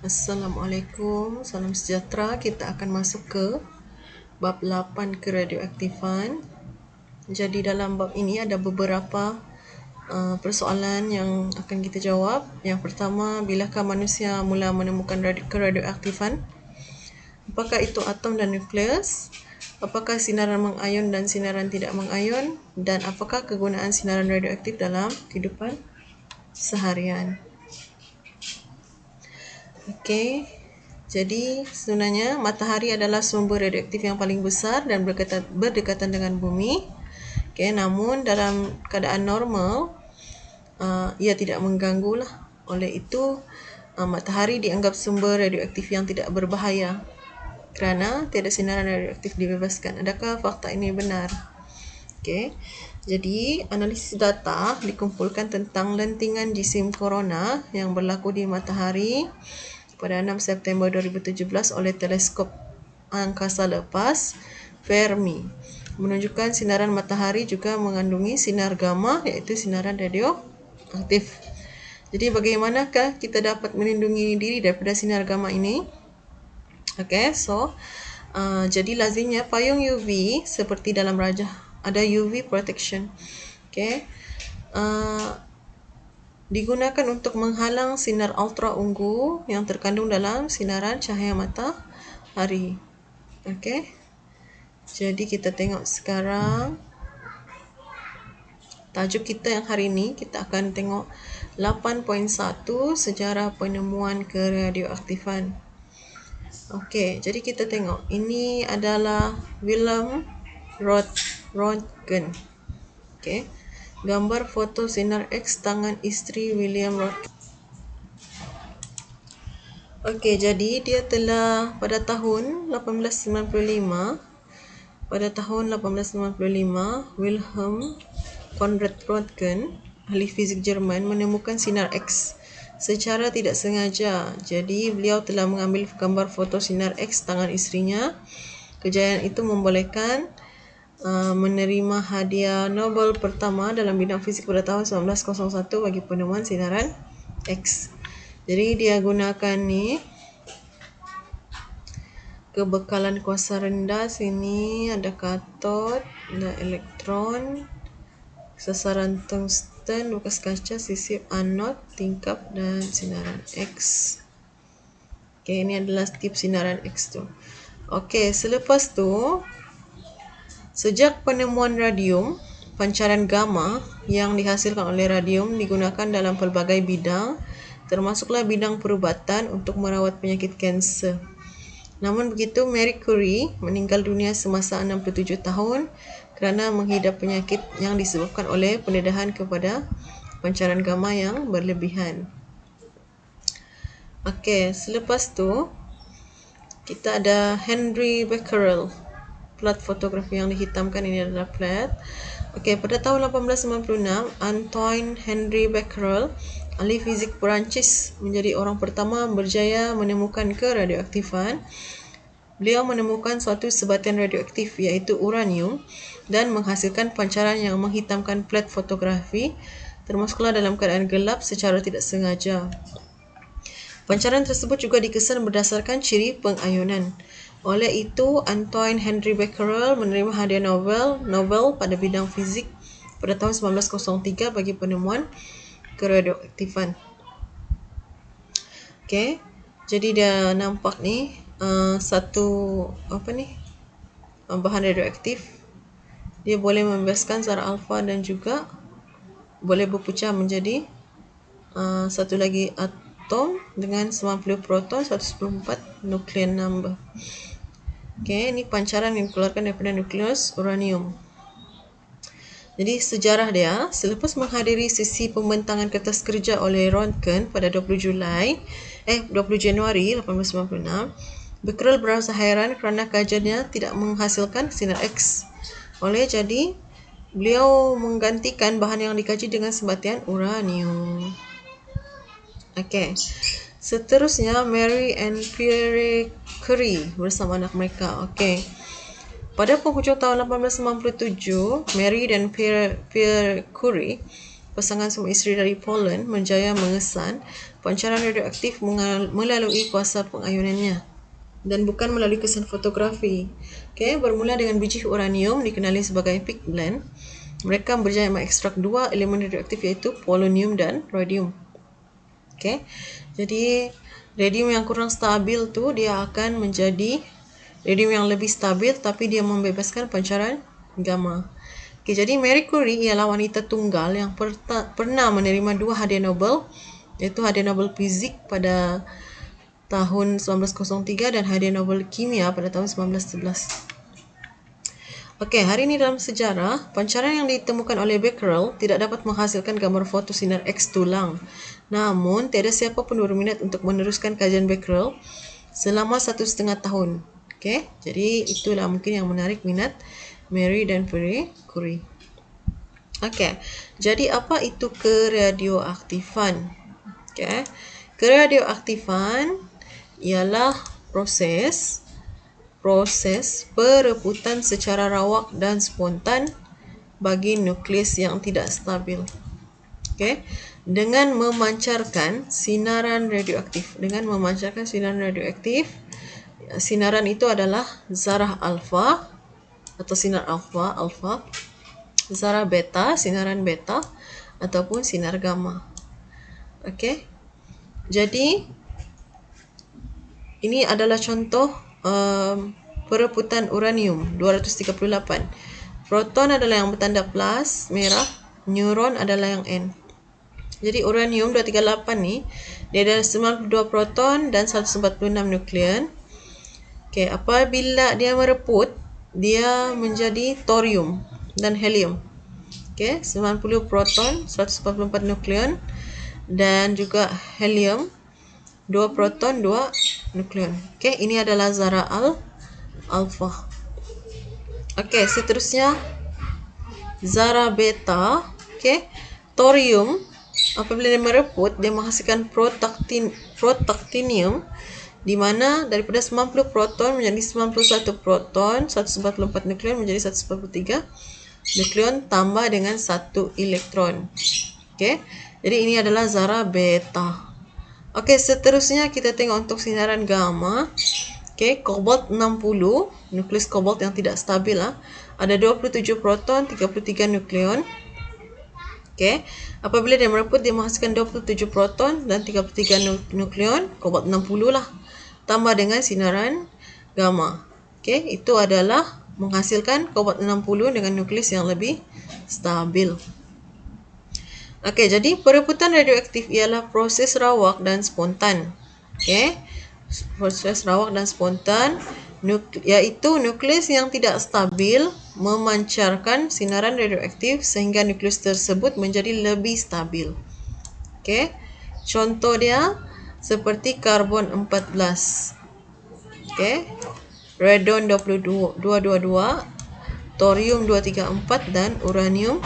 Assalamualaikum, salam sejahtera. Kita akan masuk ke bab 8 keradioaktifan. Jadi dalam bab ini ada beberapa persoalan yang akan kita jawab. Yang pertama, bilakah manusia mula menemukan keradioaktifan? Apakah itu atom dan nukleus? Apakah sinaran mengayon dan sinaran tidak mengayon? Dan apakah kegunaan sinaran radioaktif dalam kehidupan seharian? Okey. Jadi sebenarnya matahari adalah sumber radioaktif yang paling besar dan berdekatan dengan bumi. Okey, namun dalam keadaan normal ia tidak mengganggu lah. Oleh itu matahari dianggap sumber radioaktif yang tidak berbahaya kerana tiada sinaran radioaktif dibebaskan. Adakah fakta ini benar? Okey. Jadi, analisis data dikumpulkan tentang lentingan jisim korona yang berlaku di matahari pada 6 September 2017 oleh teleskop angkasa lepas Fermi. Menunjukkan sinaran matahari juga mengandungi sinar gamma iaitu sinaran radioaktif. Jadi bagaimanakah kita dapat melindungi diri daripada sinar gamma ini? Okay, so jadi lazimnya payung UV seperti dalam rajah ada UV protection. Okay, digunakan untuk menghalang sinar ultra ungu yang terkandung dalam sinaran cahaya matahari. Okay, jadi kita tengok sekarang tajuk kita yang hari ini. Kita akan tengok 8.1 sejarah penemuan keradioaktifan. Okey, jadi kita tengok. Ini adalah Wilhelm Röntgen. Okey. Gambar foto sinar X tangan isteri William Röntgen. Okey, jadi dia telah pada tahun 1895 Wilhelm Conrad Röntgen, ahli fizik Jerman, menemukan sinar X secara tidak sengaja. Jadi beliau telah mengambil gambar foto sinar X tangan isterinya. Kejayaan itu membolehkan menerima hadiah Nobel pertama dalam bidang fizik pada tahun 1901 bagi penemuan sinaran X. Jadi dia gunakan ni kebekalan kuasa rendah. Sini ada katod, ada elektron, sasaran tungsten, bekas kaca, sisip anod, tingkap dan sinaran X. Okey, ini adalah tip sinaran X tu. Okey, selepas tu sejak penemuan radium, pancaran gamma yang dihasilkan oleh radium digunakan dalam pelbagai bidang, termasuklah bidang perubatan untuk merawat penyakit kanser. Namun begitu, Marie Curie meninggal dunia semasa 67 tahun kerana menghidap penyakit yang disebabkan oleh pendedahan kepada pancaran gamma yang berlebihan. Okey, selepas tu kita ada Henry Becquerel. Plat fotografi yang dihitamkan ini adalah plat. Okey, pada tahun 1896, Antoine Henry Becquerel, ahli fizik Perancis, menjadi orang pertama berjaya menemukan keradioaktifan. Beliau menemukan suatu sebatian radioaktif iaitu uranium dan menghasilkan pancaran yang menghitamkan plat fotografi, termasuklah dalam keadaan gelap secara tidak sengaja. Pancaran tersebut juga dikesan berdasarkan ciri pengayunan. Oleh itu, Antoine Henry Becquerel menerima hadiah Nobel pada bidang fizik pada tahun 1903 bagi penemuan keradioaktifan. Okey, jadi dia nampak ni satu bahan radioaktif. Dia boleh membebaskan zara alfa dan juga boleh berpecah menjadi satu lagi atom dengan 90 proton, 114 nuclear number. Okey, ini pancaran yang dikeluarkan daripada nukleus uranium. Jadi sejarah dia, selepas menghadiri sesi pembentangan kertas kerja oleh Röntgen pada 20 Januari 1896, Becquerel berasa heran kerana kajiannya tidak menghasilkan sinar X. Oleh jadi, beliau menggantikan bahan yang dikaji dengan sebatian uranium. Okey. Seterusnya, Marie and Pierre Curie bersama anak mereka. Okey. Pada penghujung tahun 1897, Marie dan Pierre Curie pasangan suami isteri dari Poland menjaya mengesan pancaran radioaktif melalui kuasa pengayunannya dan bukan melalui kesan fotografi. Okay, bermula dengan biji uranium dikenali sebagai peak blend. Mereka berjaya mengekstrak dua elemen radioaktif iaitu polonium dan radium. Okay, jadi radium yang kurang stabil tu dia akan menjadi radium yang lebih stabil tapi dia membebaskan pancaran gamma. Okay, jadi Marie Curie ialah wanita tunggal yang pernah menerima 2 hadiah Nobel, iaitu hadiah Nobel Fizik pada tahun 1903 dan hadiah Nobel Kimia pada tahun 1911. Okey, hari ini dalam sejarah, pancaran yang ditemukan oleh Becquerel tidak dapat menghasilkan gambar foto sinar X tulang. Namun, tiada siapa pun berminat untuk meneruskan kajian Becquerel selama 1,5 tahun. Okey, jadi itulah mungkin yang menarik minat Marie dan Curie. Okey, jadi apa itu keradioaktifan? Okey, keradioaktifan ialah proses perebutan secara rawak dan spontan bagi nukleus yang tidak stabil. Okey, dengan memancarkan sinaran radioaktif. Sinaran itu adalah zarah alfa atau sinar alfa, zarah beta, sinaran beta ataupun sinar gamma. Okey. Jadi ini adalah contoh perebutan uranium 238. Proton adalah yang bertanda plus merah, neutron adalah yang N. Jadi uranium 238 ni dia ada 92 proton dan 146 nukleon. Okey, apabila dia mereput, dia menjadi thorium dan helium. Okey, 90 proton, 144 nukleon dan juga helium, 2 proton, 2 nukleon. Okey, ini adalah zarah alfa. Okey, seterusnya zarah beta. Okey, thorium apabila dia mereput, dia menghasilkan protactinium di mana daripada 90 proton menjadi 91 proton, 144 nukleon menjadi 143 nukleon tambah dengan 1 elektron. Okey. Jadi ini adalah zarah beta. Okey, seterusnya kita tengok untuk sinaran gamma. Okey, kobalt 60, nukleus kobalt yang tidak stabil ada 27 proton, 33 nukleon. Okey, apabila dia mereput dia menghasilkan 27 proton dan 33 nukleon, kobalt 60 lah. Tambah dengan sinaran gamma. Okey, itu adalah menghasilkan kobalt 60 dengan nukleus yang lebih stabil. Okey, jadi perebutan radioaktif ialah proses rawak dan spontan. Okey, proses rawak dan spontan iaitu nukleus yang tidak stabil memancarkan sinaran radioaktif sehingga nukleus tersebut menjadi lebih stabil. Okey, contoh dia seperti karbon 14. Okey, radon 222, thorium 234 dan uranium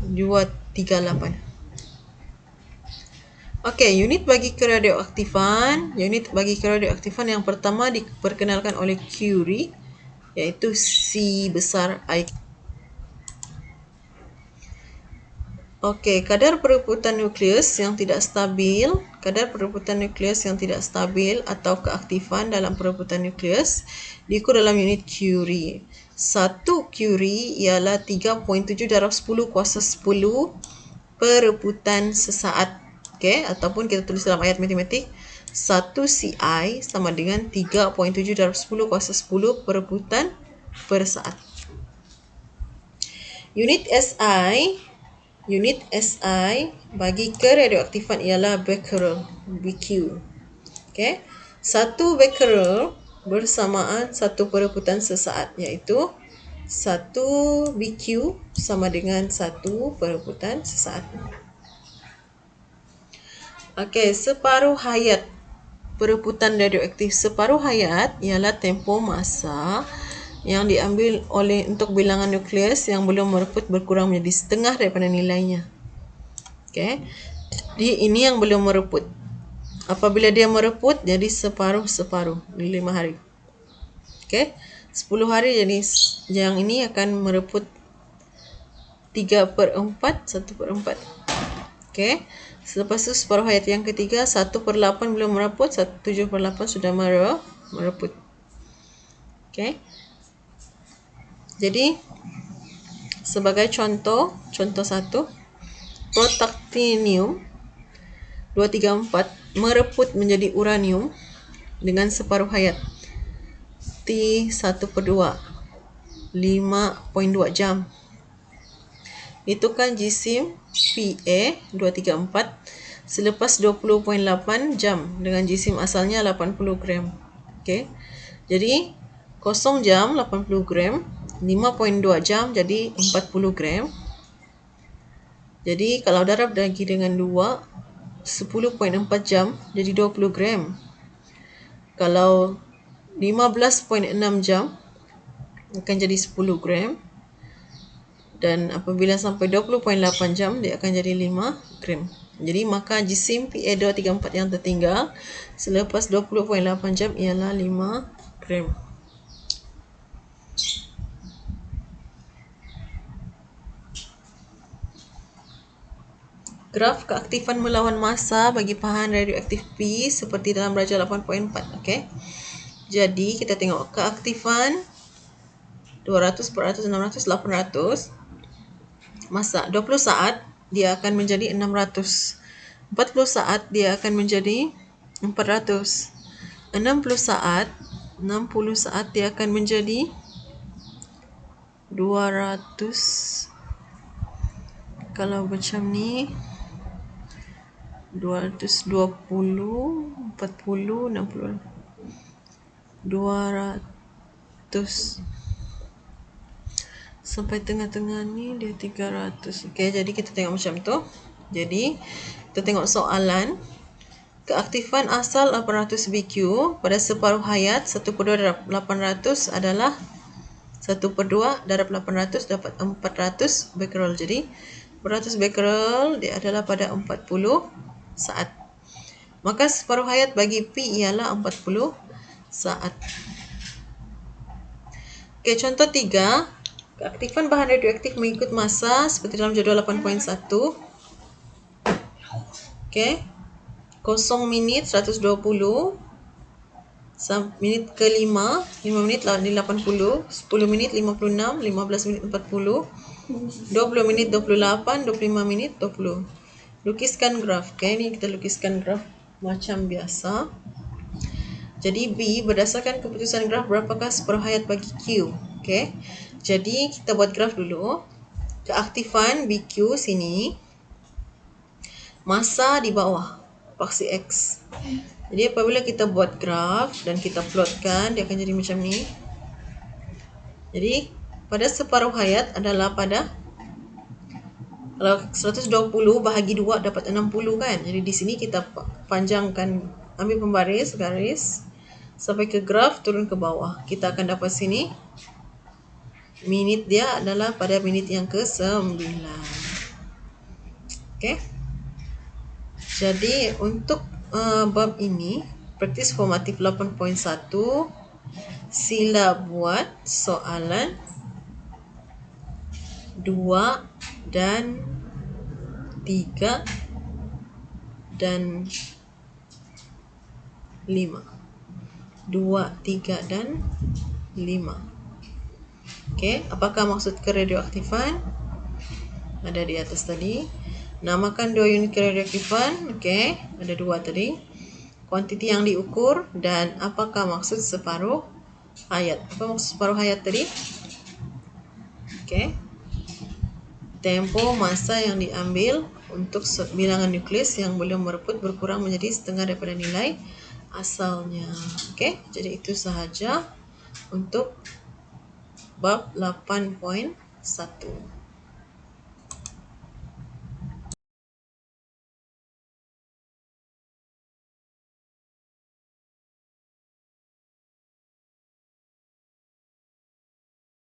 238. Okey, unit bagi keradioaktifan yang pertama diperkenalkan oleh Curie iaitu C besar I. Okey, kadar perebutan nukleus yang tidak stabil atau keaktifan dalam perebutan nukleus diukur dalam unit Curie. 1 Curie ialah 3.7 darab 10 kuasa 10 perebutan sesaat. Okey, ataupun kita tulis dalam ayat matematik 1 CI sama dengan 3.7 darab 10 kuasa 10 perebutan per saat. Unit SI bagi keradioaktifan ialah becquerel, BQ. Okey. 1 becquerel bersamaan 1 perebutan sesaat iaitu 1 BQ sama dengan 1 perebutan sesaat. Okey, separuh hayat perebutan radioaktif. Separuh hayat ialah tempoh masa yang diambil untuk bilangan nukleus yang belum mereput berkurang menjadi setengah daripada nilainya. Okey. Jadi ini yang belum mereput. Apabila dia mereput jadi separuh-separuh di 5 hari. Okey. 10 hari jadi yang ini akan mereput 3/4, 1/4. Okey. Selepas tu separuh hayat yang ketiga, 1/8 belum meraput, 7/8 sudah meraput. Okey. Jadi sebagai contoh 1, protactinium 234 mereput menjadi uranium dengan separuh hayat T1/2, 5.2 jam. Itu kan jisim Pa234 selepas 20.8 jam dengan jisim asalnya 80 gram. Okey. Jadi 0 jam 80 gram, 5.2 jam jadi 40 gram. Jadi kalau darab lagi dengan 2, 10.4 jam jadi 20 gram. Kalau 15.6 jam akan jadi 10 gram. Dan apabila sampai 20.8 jam, dia akan jadi 5 gram. Jadi maka jisim Pa234 yang tertinggal selepas 20.8 jam ialah 5 gram. Graf keaktifan melawan massa bagi bahan radioaktif P seperti dalam darjah 8.4. Okey. Jadi kita tengok keaktifan 200, 400, 600, 800. Masa 20 saat dia akan menjadi 600. 40 saat dia akan menjadi 400. 60 saat dia akan menjadi 200. Kalau macam ni 220, 40, 60, 200. Sampai tengah-tengah ni dia 300. Okey, jadi kita tengok macam tu. Jadi kita tengok soalan. Keaktifan asal 800 BQ pada separuh hayat 1/2 darab 800 adalah 1/2 darab 800 dapat 400 becquerel. Jadi 400 becquerel dia adalah pada 40 saat. Maka separuh hayat bagi P ialah 40 saat. Okey, contoh 3. Keaktifan bahan radioaktif mengikut massa seperti dalam jadual 8.1. Okey. 0 minit 120. Minit ke-5, 5 minit 80, 10 minit 56, 15 minit 40, 20 minit 28, 25 minit 20. Lukiskan graf. Okey, ni kita lukiskan graf macam biasa. Jadi B berdasarkan keputusan graf berapakah separuh hayat bagi Q. Okey. Jadi kita buat graf dulu. Keaktifan BQ sini. Massa di bawah. Paksi X. Jadi apabila kita buat graf dan kita plotkan, dia akan jadi macam ni. Jadi pada separuh hayat adalah pada, kalau 120 bahagi 2 dapat 60 kan. Jadi di sini kita panjangkan, ambil pembaris, garis sampai ke graf turun ke bawah. Kita akan dapat sini minit dia adalah pada minit yang ke-9. Okey. Jadi untuk bab ini, praktis formatif 8.1, sila buat soalan 2 dan 3 dan 5. 2, 3 dan 5. Okey, apakah maksud keradioaktifan? Ada di atas tadi. Namakan 2 unit keradioaktifan. Okey, ada 2 tadi. Kuantiti yang diukur dan apakah maksud separuh hayat. Apa maksud separuh hayat tadi? Okey. Tempo masa yang diambil untuk bilangan nukleus yang belum mereput berkurang menjadi setengah daripada nilai asalnya. Okey, jadi itu sahaja untuk bab 8.1.